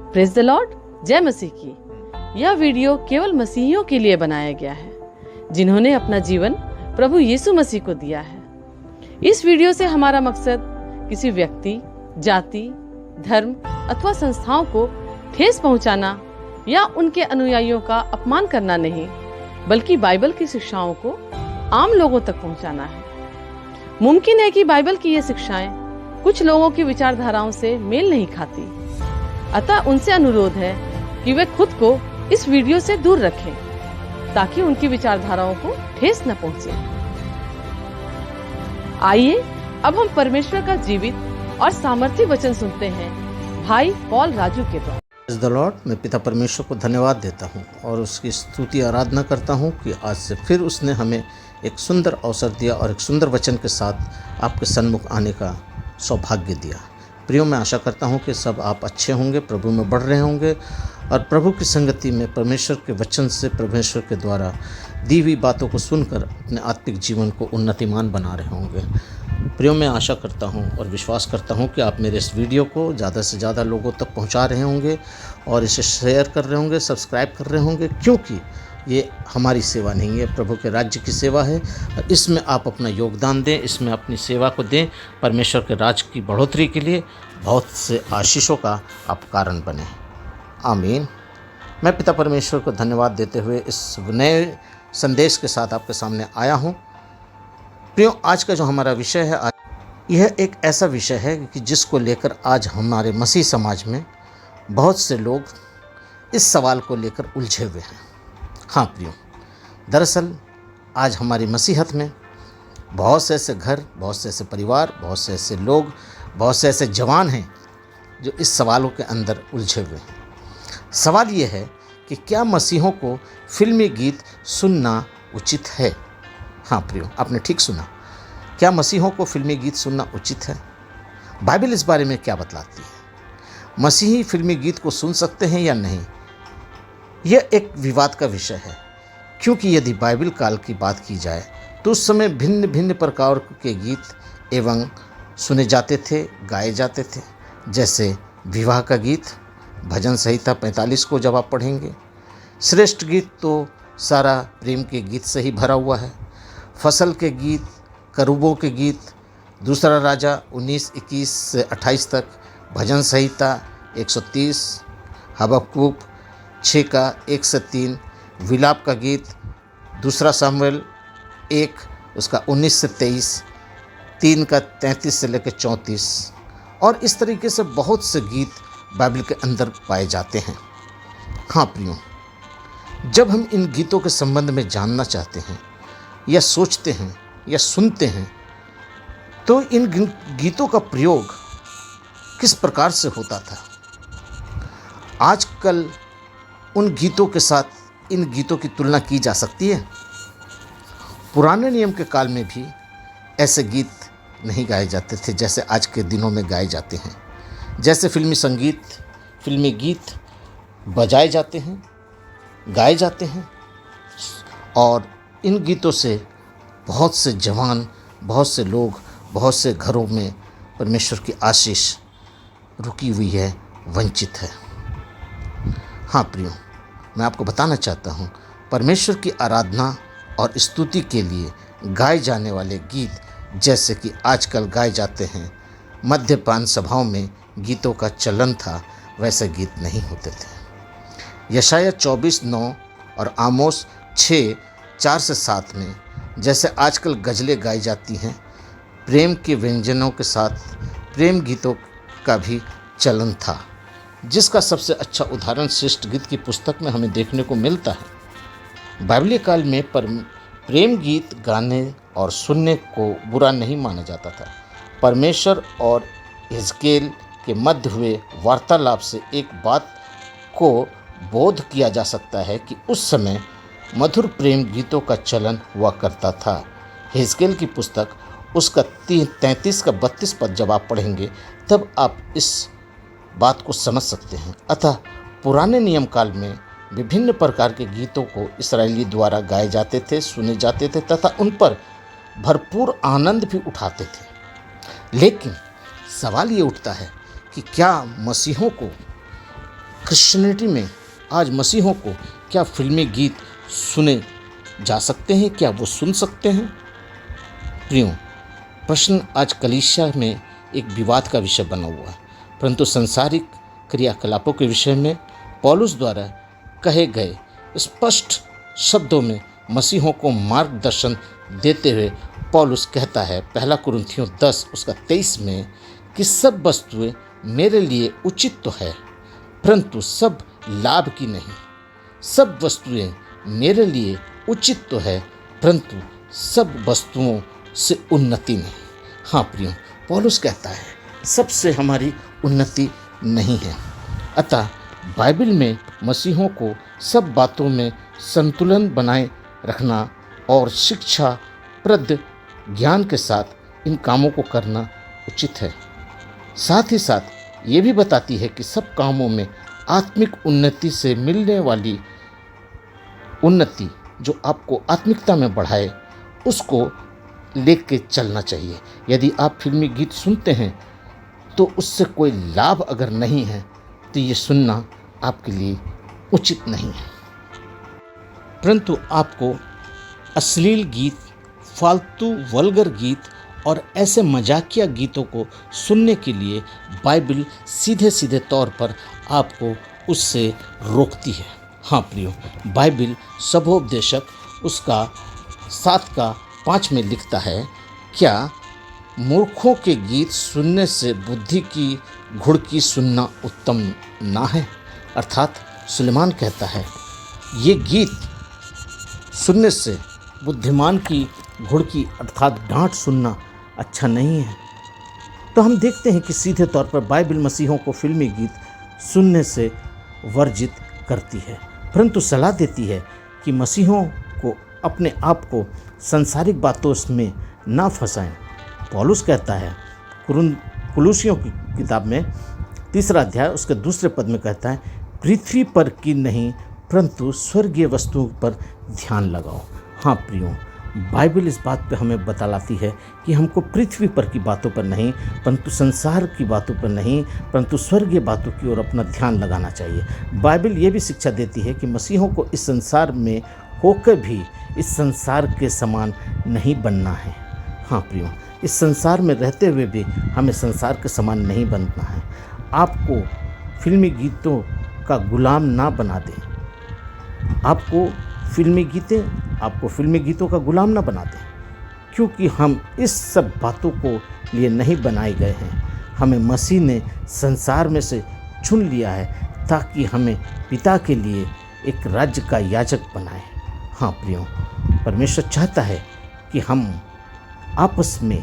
Praise the Lord, जय मसीह की। यह वीडियो केवल मसीहियों के लिए बनाया गया है जिन्होंने अपना जीवन प्रभु यीशु मसीह को दिया है। इस वीडियो से हमारा मकसद किसी व्यक्ति, जाति, धर्म अथवा संस्थाओं को ठेस पहुंचाना या उनके अनुयायियों का अपमान करना नहीं, बल्कि बाइबल की शिक्षाओं को आम लोगों तक पहुंचाना है। मुमकिन है कि बाइबल की ये शिक्षाएं कुछ लोगों की विचारधाराओं से मेल नहीं खाती, अतः उनसे अनुरोध है कि वे खुद को इस वीडियो से दूर रखें ताकि उनकी विचारधाराओं को ठेस न पहुंचे। आइए अब हम परमेश्वर का जीवित और सामर्थी वचन सुनते हैं भाई पॉल राजू के द्वारा। Praise the Lord. मैं पिता परमेश्वर को धन्यवाद देता हूं और उसकी स्तुति आराधना करता हूं कि आज से फिर उसने हमें एक सुंदर अवसर दिया और एक सुंदर वचन के साथ आपके सन्मुख आने का सौभाग्य दिया। प्रियो, मैं आशा करता हूं कि सब आप अच्छे होंगे, प्रभु में बढ़ रहे होंगे और प्रभु की संगति में परमेश्वर के वचन से, परमेश्वर के द्वारा दी हुई बातों को सुनकर अपने आत्मिक जीवन को उन्नतिमान बना रहे होंगे। प्रियो, मैं आशा करता हूं और विश्वास करता हूं कि आप मेरे इस वीडियो को ज़्यादा से ज़्यादा लोगों तक पहुंचा रहे होंगे और इसे शेयर कर रहे होंगे, सब्सक्राइब कर रहे होंगे, क्योंकि ये हमारी सेवा नहीं है, प्रभु के राज्य की सेवा है। और इसमें आप अपना योगदान दें, इसमें अपनी सेवा को दें, परमेश्वर के राज्य की बढ़ोतरी के लिए बहुत से आशीषों का आप कारण बने। आमीन। मैं पिता परमेश्वर को धन्यवाद देते हुए इस नए संदेश के साथ आपके सामने आया हूँ। प्रियो, आज का जो हमारा विषय है, यह एक ऐसा विषय है कि जिसको लेकर आज हमारे मसीह समाज में बहुत से लोग इस सवाल को लेकर उलझे हुए हैं। हाँ प्रियो, दरअसल आज हमारी मसीहत में बहुत से ऐसे घर, बहुत से ऐसे परिवार, बहुत से ऐसे लोग, बहुत से ऐसे जवान हैं जो इस सवालों के अंदर उलझे हुए हैं। सवाल ये है कि क्या मसीहों को फिल्मी गीत सुनना उचित है? हाँ प्रियो, आपने ठीक सुना। क्या मसीहों को फिल्मी गीत सुनना उचित है? बाइबल इस बारे में क्या बतलाती है? मसीही फिल्मी गीत को सुन सकते हैं या नहीं? यह एक विवाद का विषय है, क्योंकि यदि बाइबल काल की बात की जाए तो उस समय भिन्न भिन्न प्रकार के गीत एवं सुने जाते थे, गाए जाते थे। जैसे विवाह का गीत, भजन संहिता 45 को जब आप पढ़ेंगे, श्रेष्ठ गीत तो सारा प्रेम के गीत से ही भरा हुआ है। फसल के गीत, करूबों के गीत, दूसरा राजा 19:21 से 28 तक, भजन संहिता 130, हबक्कूक 6 का 1 से 3, विलाप का गीत, दूसरा सामुएल 1 उसका 19 से 23, 3 का 33 से लेकर 34, और इस तरीके से बहुत से गीत बाइबल के अंदर पाए जाते हैं। हाँ प्रियो, जब हम इन गीतों के संबंध में जानना चाहते हैं या सोचते हैं या सुनते हैं, तो इन गीतों का प्रयोग किस प्रकार से होता था? आजकल उन गीतों के साथ इन गीतों की तुलना की जा सकती है? पुराने नियम के काल में भी ऐसे गीत नहीं गाए जाते थे जैसे आज के दिनों में गाए जाते हैं। जैसे फिल्मी संगीत, फिल्मी गीत बजाए जाते हैं, गाए जाते हैं, और इन गीतों से बहुत से जवान, बहुत से लोग, बहुत से घरों में परमेश्वर की आशीष रुकी हुई है, वंचित है। हाँ प्रियो, मैं आपको बताना चाहता हूँ, परमेश्वर की आराधना और स्तुति के लिए गाए जाने वाले गीत जैसे कि आजकल गाए जाते हैं, मद्यपान सभाओं में गीतों का चलन था, वैसे गीत नहीं होते थे। यशाया 24:9 और आमोस 6:4 से 7 में जैसे आजकल गज़लें गाई जाती हैं, प्रेम के व्यंजनों के साथ प्रेम गीतों का भी चलन था, जिसका सबसे अच्छा उदाहरण श्रेष्ठ गीत की पुस्तक में हमें देखने को मिलता है। बाइबलीय काल में प्रेम गीत गाने और सुनने को बुरा नहीं माना जाता था। परमेश्वर और हिजकेल के मध्य हुए वार्तालाप से एक बात को बोध किया जा सकता है कि उस समय मधुर प्रेम गीतों का चलन हुआ करता था। हिजकेल की पुस्तक उसका 33 का 32 पद जब आप पढ़ेंगे तब आप इस बात को समझ सकते हैं। अतः पुराने नियम काल में विभिन्न प्रकार के गीतों को इस्राएली द्वारा गाए जाते थे, सुने जाते थे तथा उन पर भरपूर आनंद भी उठाते थे। लेकिन सवाल ये उठता है कि क्या मसीहों को क्रिश्चियनिटी में आज मसीहों को क्या फिल्मी गीत सुने जा सकते हैं? क्या वो सुन सकते हैं? प्रियो, प्रश्न आज कलीसिया में एक विवाद का विषय बना हुआ है, परंतु सांसारिक क्रियाकलापों के विषय में पौलुस द्वारा कहे गए स्पष्ट शब्दों में मसीहों को मार्गदर्शन देते हुए पौलुस कहता है, पहला कुरिन्थियों 10 उसका 23 में, कि सब वस्तुएं मेरे लिए उचित तो है, परंतु सब लाभ की नहीं। सब वस्तुएं मेरे लिए उचित तो है, परंतु सब वस्तुओं से उन्नति नहीं। हाँ प्रियो, पौलुस कहता है सबसे हमारी उन्नति नहीं है। अतः बाइबल में मसीहों को सब बातों में संतुलन बनाए रखना और शिक्षाप्रद ज्ञान के साथ इन कामों को करना उचित है। साथ ही साथ ये भी बताती है कि सब कामों में आत्मिक उन्नति से मिलने वाली उन्नति जो आपको आत्मिकता में बढ़ाए, उसको लेके चलना चाहिए। यदि आप फिल्मी गीत सुनते हैं तो उससे कोई लाभ अगर नहीं है तो ये सुनना आपके लिए उचित नहीं है। परंतु आपको अश्लील गीत, फालतू वल्गर गीत और ऐसे मजाकिया गीतों को सुनने के लिए बाइबल सीधे सीधे तौर पर आपको उससे रोकती है। हाँ प्रियो, बाइबल सभोपदेशक उसका 7:5 में लिखता है, क्या मूर्खों के गीत सुनने से बुद्धि की घुड़की सुनना उत्तम ना है? अर्थात सुलेमान कहता है ये गीत सुनने से बुद्धिमान की घुड़की अर्थात डांट सुनना अच्छा नहीं है। तो हम देखते हैं कि सीधे तौर पर बाइबल मसीहों को फिल्मी गीत सुनने से वर्जित करती है, परंतु सलाह देती है कि मसीहों को अपने आप को संसारिक बातों में ना फंसाएं। पौलुस कहता है कुलूसियों की किताब में 3 अध्याय उसके 2 पद में कहता है, पृथ्वी पर की नहीं परंतु स्वर्गीय वस्तुओं पर ध्यान लगाओ। हाँ प्रियो, बाइबल इस बात पे हमें बतलाती है कि हमको पृथ्वी पर की बातों पर नहीं, परंतु संसार की बातों पर नहीं, परंतु स्वर्गीय बातों की ओर अपना ध्यान लगाना चाहिए। बाइबल ये भी शिक्षा देती है कि मसीहों को इस संसार में होकर भी इस संसार के समान नहीं बनना है। हाँ प्रियो, इस संसार में रहते हुए भी हमें संसार के समान नहीं बनना है। आपको फिल्मी गीतों का गुलाम ना बना दें, आपको फिल्मी गीतों का गुलाम ना बना दें, क्योंकि हम इस सब बातों को लिए नहीं बनाए गए हैं। हमें मसीह ने संसार में से चुन लिया है ताकि हमें पिता के लिए एक राज्य का याजक बनाए। हाँ प्रियो, परमेश्वर चाहता है कि हम आपस में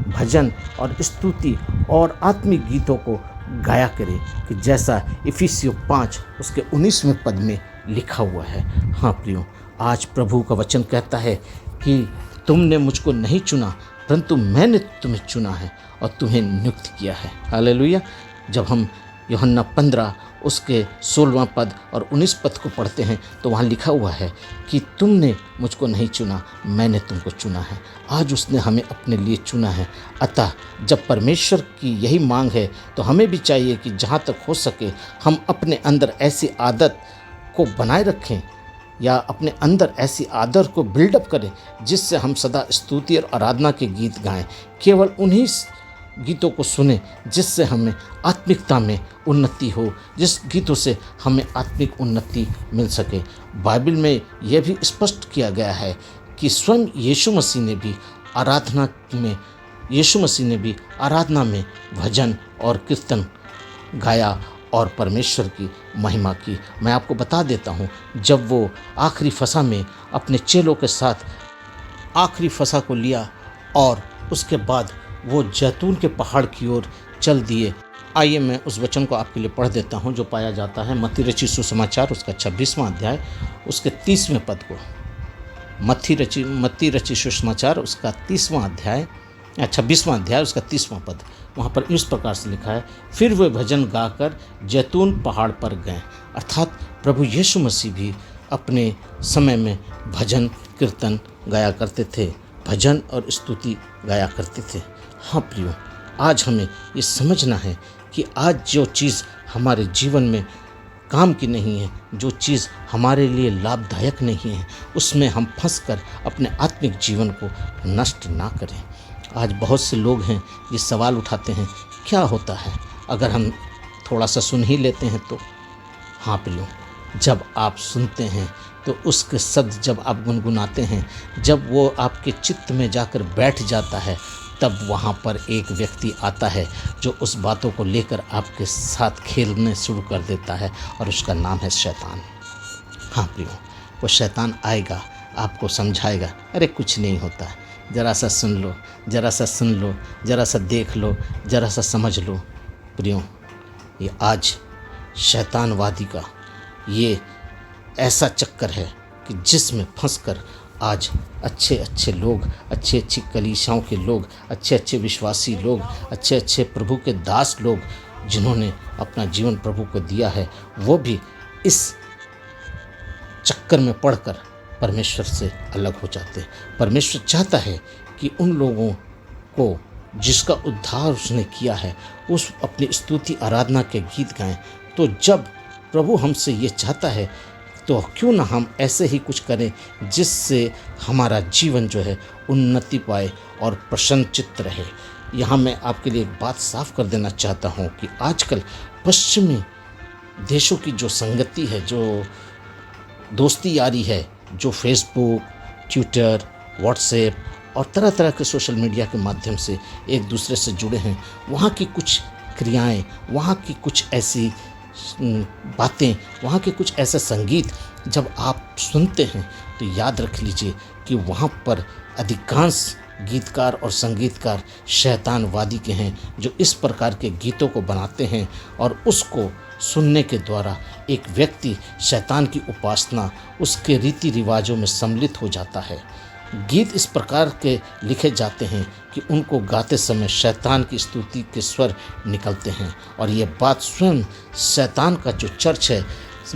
भजन और स्तुति और आत्मिक गीतों को गाया करें, कि जैसा इफिसियों 5 उसके 19वें पद में लिखा हुआ है। हाँ प्रियो, आज प्रभु का वचन कहता है कि तुमने मुझको नहीं चुना परंतु मैंने तुम्हें चुना है और तुम्हें नियुक्त किया है। हालेलुया। जब हम यूहन्ना 15 उसके 16वां पद और 19 पद को पढ़ते हैं तो वहाँ लिखा हुआ है कि तुमने मुझको नहीं चुना, मैंने तुमको चुना है। आज उसने हमें अपने लिए चुना है। अतः जब परमेश्वर की यही मांग है तो हमें भी चाहिए कि जहाँ तक हो सके हम अपने अंदर ऐसी आदत को बनाए रखें या अपने अंदर ऐसी आदत को बिल्डअप करें जिससे हम सदा स्तुति और आराधना के गीत गाएं। केवल उन्हीं गीतों को सुने जिससे हमें आत्मिकता में उन्नति हो, जिस गीतों से हमें आत्मिक उन्नति मिल सके। बाइबल में यह भी स्पष्ट किया गया है कि स्वयं यीशु मसीह ने भी आराधना में भजन और कीर्तन गाया और परमेश्वर की महिमा की। मैं आपको बता देता हूँ, जब वो आखिरी फसा में अपने चेलों के साथ आखिरी फसा को लिया और उसके बाद वो जैतून के पहाड़ की ओर चल दिए। आइए मैं उस वचन को आपके लिए पढ़ देता हूँ जो पाया जाता है मत्ती रचित सुसमाचार उसका 26वां अध्याय उसके 30वें पद को। मत्ती रचित सुसमाचार उसका 26वां अध्याय उसका 30वां पद। वहाँ पर इस प्रकार से लिखा है, फिर वे भजन गाकर जैतून पहाड़ पर गए। अर्थात प्रभु यीशु मसीह भी अपने समय में भजन कीर्तन गाया करते थे, भजन और स्तुति गाया करते थे। हाँ प्रियो, आज हमें ये समझना है कि आज जो चीज़ हमारे जीवन में काम की नहीं है, जो चीज़ हमारे लिए लाभदायक नहीं है, उसमें हम फंसकर अपने आत्मिक जीवन को नष्ट ना करें। आज बहुत से लोग हैं ये सवाल उठाते हैं, क्या होता है अगर हम थोड़ा सा सुन ही लेते हैं तो? हाँ प्रियो, जब आप सुनते हैं तो उसके शब्द जब आप गुनगुनाते हैं, जब वो आपके चित्त में जाकर बैठ जाता है, तब वहाँ पर एक व्यक्ति आता है जो उस बातों को लेकर आपके साथ खेलने शुरू कर देता है, और उसका नाम है शैतान। हाँ प्रियो, वो शैतान आएगा, आपको समझाएगा, अरे कुछ नहीं होता, ज़रा सा सुन लो, ज़रा सा सुन लो, ज़रा सा देख लो, ज़रा सा समझ लो। प्रियो, ये आज शैतानवादी का ये ऐसा चक्कर है कि जिसमें फंसकर आज अच्छे अच्छे लोग, अच्छी अच्छी कलीसियाओं के लोग, अच्छे अच्छे विश्वासी लोग, अच्छे अच्छे प्रभु के दास लोग, जिन्होंने अपना जीवन प्रभु को दिया है, वो भी इस चक्कर में पड़कर परमेश्वर से अलग हो जाते हैं। परमेश्वर चाहता है कि उन लोगों को जिसका उद्धार उसने किया है, उस अपनी स्तुति आराधना के गीत गाएं। तो जब प्रभु हमसे ये चाहता है, तो क्यों ना हम ऐसे ही कुछ करें जिससे हमारा जीवन जो है उन्नति पाए और प्रसन्नचित्त रहे। यहाँ मैं आपके लिए एक बात साफ कर देना चाहता हूँ कि आजकल पश्चिमी देशों की जो संगति है, जो दोस्ती यारी है, जो फेसबुक, ट्विटर, व्हाट्सएप और तरह तरह के सोशल मीडिया के माध्यम से एक दूसरे से जुड़े हैं, वहाँ की कुछ क्रियाएं, वहाँ की कुछ ऐसी बातें, वहाँ के कुछ ऐसा संगीत जब आप सुनते हैं तो याद रख लीजिए कि वहाँ पर अधिकांश गीतकार और संगीतकार शैतानवादी के हैं, जो इस प्रकार के गीतों को बनाते हैं और उसको सुनने के द्वारा एक व्यक्ति शैतान की उपासना, उसके रीति रिवाजों में सम्मिलित हो जाता है। गीत इस प्रकार के लिखे जाते हैं कि उनको गाते समय शैतान की स्तुति के स्वर निकलते हैं, और ये बात स्वयं शैतान का जो चर्च है,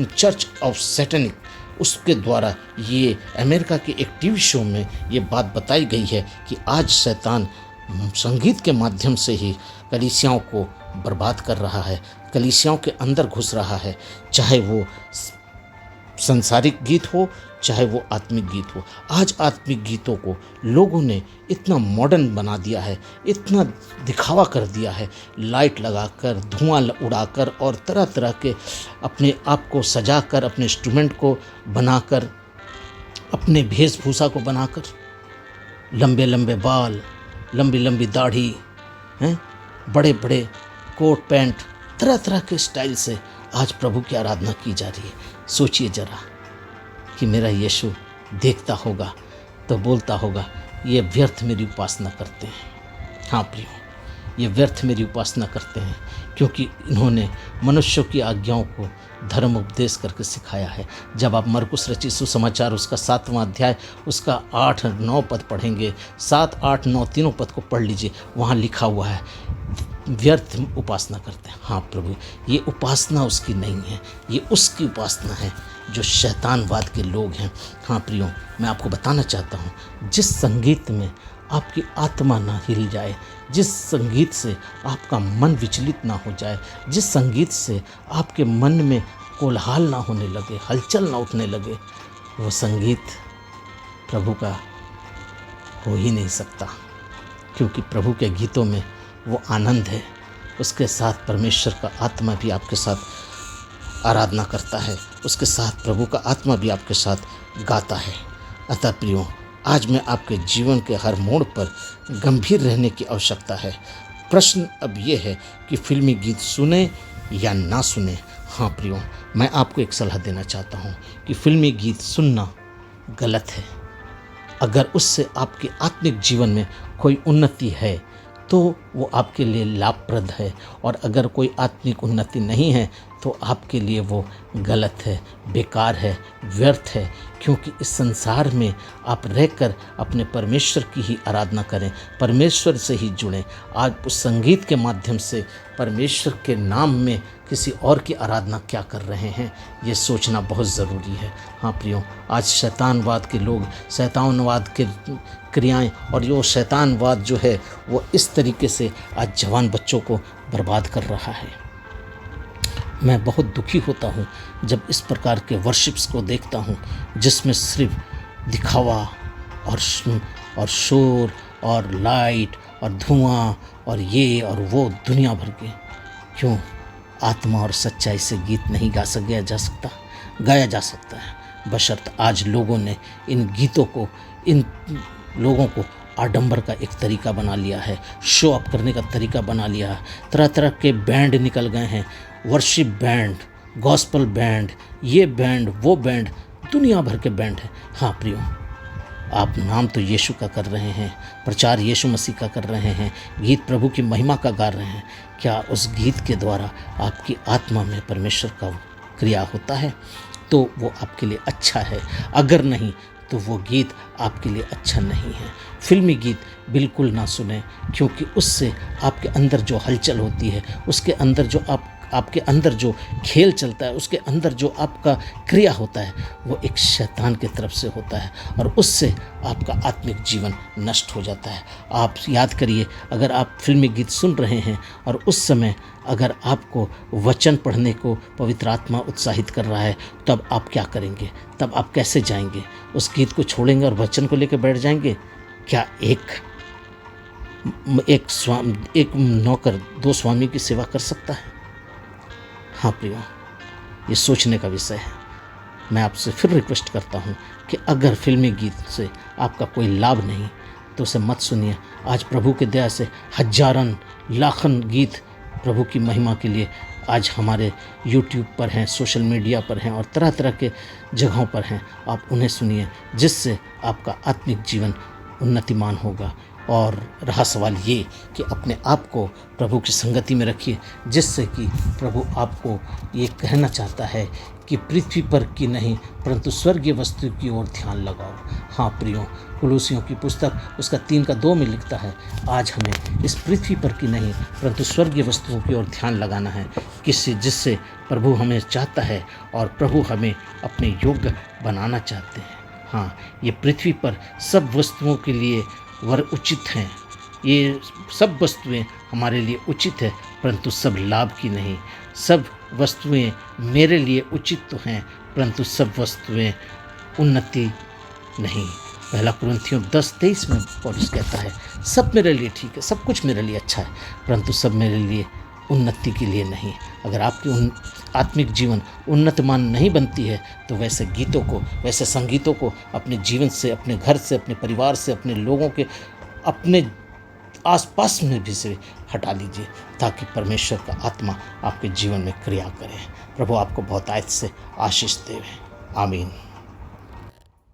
चर्च ऑफ सैटनिक, उसके द्वारा ये अमेरिका के एक टीवी शो में ये बात बताई गई है कि आज शैतान संगीत के माध्यम से ही कलीसियाओं को बर्बाद कर रहा है, कलीसियाओं के अंदर घुस रहा है, चाहे वो संसारिक गीत हो, चाहे वो आत्मिक गीत हो। आज आत्मिक गीतों को लोगों ने इतना मॉडर्न बना दिया है, इतना दिखावा कर दिया है, लाइट लगाकर, धुआं उड़ाकर और तरह तरह के अपने आप को सजाकर, अपने इंस्ट्रूमेंट को बनाकर, अपने वेशभूषा को बनाकर, लंबे लंबे बाल, लंबी लंबी दाढ़ी, हैं, बड़े बड़े कोट पैंट, तरह तरह के स्टाइल से आज प्रभु की आराधना की जा रही है। सोचिए जरा कि मेरा यीशु देखता होगा तो बोलता होगा, ये व्यर्थ मेरी उपासना करते हैं। हाँ प्रियो, ये व्यर्थ मेरी उपासना करते हैं, क्योंकि इन्होंने मनुष्यों की आज्ञाओं को धर्म उपदेश करके सिखाया है। जब आप मरकुस रचित सुसमाचार उसका 7वां अध्याय उसका 8-9 पद पढ़ेंगे, 7, 8, 9 तीनों पद को पढ़ लीजिए, वहाँ लिखा हुआ है व्यर्थ उपासना करते हैं। हाँ प्रभु, ये उपासना उसकी नहीं है, ये उसकी उपासना है जो शैतानवाद के लोग हैं। हाँ प्रियो, मैं आपको बताना चाहता हूँ, जिस संगीत में आपकी आत्मा ना हिल जाए, जिस संगीत से आपका मन विचलित ना हो जाए, जिस संगीत से आपके मन में कोलाहल ना होने लगे, हलचल ना उठने लगे, वो संगीत प्रभु का हो ही नहीं सकता। क्योंकि प्रभु के गीतों में वो आनंद है, उसके साथ परमेश्वर का आत्मा भी आपके साथ आराधना करता है, उसके साथ प्रभु का आत्मा भी आपके साथ गाता है। अतः प्रियो, आज मैं आपके जीवन के हर मोड़ पर गंभीर रहने की आवश्यकता है। प्रश्न अब ये है कि फिल्मी गीत सुने या ना सुने। हाँ प्रियो, मैं आपको एक सलाह देना चाहता हूँ कि फिल्मी गीत सुनना गलत है। अगर उससे आपके आत्मिक जीवन में कोई उन्नति है तो वो आपके लिए लाभप्रद है, और अगर कोई आत्मिक उन्नति नहीं है तो आपके लिए वो गलत है, बेकार है, व्यर्थ है। क्योंकि इस संसार में आप रहकर अपने परमेश्वर की ही आराधना करें, परमेश्वर से ही जुड़ें। आज उस संगीत के माध्यम से परमेश्वर के नाम में किसी और की आराधना क्या कर रहे हैं, ये सोचना बहुत ज़रूरी है। हाँ प्रियो, आज शैतानवाद के लोग, शैतानवाद के क्रियाएं और यो शैतानवाद जो है वो इस तरीके से आज जवान बच्चों को बर्बाद कर रहा है। मैं बहुत दुखी होता हूँ जब इस प्रकार के वर्शिप्स को देखता हूँ जिसमें सिर्फ दिखावा और शोर और लाइट और धुआं और ये और वो दुनिया भर के। क्यों आत्मा और सच्चाई से गीत नहीं गाया जा सकता है, बशर्ते आज लोगों ने इन गीतों को, इन लोगों को आडंबर का एक तरीका बना लिया है, शो अप करने का तरीका बना लिया है। तरह तरह के बैंड निकल गए हैं, वर्शिप बैंड, गॉस्पल बैंड, ये बैंड, वो बैंड, दुनिया भर के बैंड हैं। हाँ प्रियो, आप नाम तो यीशु का कर रहे हैं, प्रचार यीशु मसीह का कर रहे हैं, गीत प्रभु की महिमा का गा रहे हैं। क्या उस गीत के द्वारा आपकी आत्मा में परमेश्वर का क्रिया होता है? तो वो आपके लिए अच्छा है, अगर नहीं तो वो गीत आपके लिए अच्छा नहीं है। फिल्मी गीत बिल्कुल ना सुने, क्योंकि उससे आपके अंदर जो हलचल होती है, उसके अंदर जो आपके अंदर जो खेल चलता है, उसके अंदर जो आपका क्रिया होता है, वो एक शैतान की तरफ से होता है और उससे आपका आत्मिक जीवन नष्ट हो जाता है। आप याद करिए, अगर आप फिल्मी गीत सुन रहे हैं और उस समय अगर आपको वचन पढ़ने को पवित्र आत्मा उत्साहित कर रहा है, तब आप क्या करेंगे? तब आप कैसे जाएंगे? उस गीत को छोड़ेंगे और वचन को लेकर बैठ जाएंगे? क्या एक नौकर दो स्वामी की सेवा कर सकता है? हाँ प्रियो, ये सोचने का विषय है। मैं आपसे फिर रिक्वेस्ट करता हूँ कि अगर फिल्मी गीत से आपका कोई लाभ नहीं तो उसे मत सुनिए। आज प्रभु के दया से हजारन लाखन गीत प्रभु की महिमा के लिए आज हमारे YouTube पर हैं, सोशल मीडिया पर हैं और तरह तरह के जगहों पर हैं। आप उन्हें सुनिए, जिससे आपका आत्मिक जीवन उन्नतिमान होगा। और रहा सवाल ये कि अपने आप को प्रभु की संगति में रखिए, जिससे कि प्रभु आपको ये कहना चाहता है कि पृथ्वी पर की नहीं परंतु स्वर्गीय वस्तु की ओर ध्यान लगाओ। हाँ प्रियो, कुलूसियों की पुस्तक उसका 3:2 में लिखता है, आज हमें इस पृथ्वी पर की नहीं परंतु स्वर्गीय वस्तुओं की ओर ध्यान लगाना है, जिससे प्रभु हमें चाहता है और प्रभु हमें अपने योग्य बनाना चाहते हैं। हाँ, ये पृथ्वी पर सब वस्तुओं के लिए उचित हैं, ये सब वस्तुएं हमारे लिए उचित है, परंतु सब लाभ की नहीं। सब वस्तुएं मेरे लिए उचित तो हैं, परंतु सब वस्तुएं उन्नति नहीं। पहला कुरिन्थियों 10:23 में पौलुस कहता है, सब मेरे लिए ठीक है, सब कुछ मेरे लिए अच्छा है, परंतु सब मेरे लिए उन्नति के लिए नहीं। अगर आपकी आत्मिक जीवन उन्नतमान नहीं बनती है तो वैसे गीतों को, वैसे संगीतों को अपने जीवन से, अपने घर से, अपने परिवार से, अपने लोगों के, अपने आसपास में भी से हटा लीजिए, ताकि परमेश्वर का आत्मा आपके जीवन में क्रिया करे। प्रभु आपको बहुतायत से आशीष देवे। आमीन।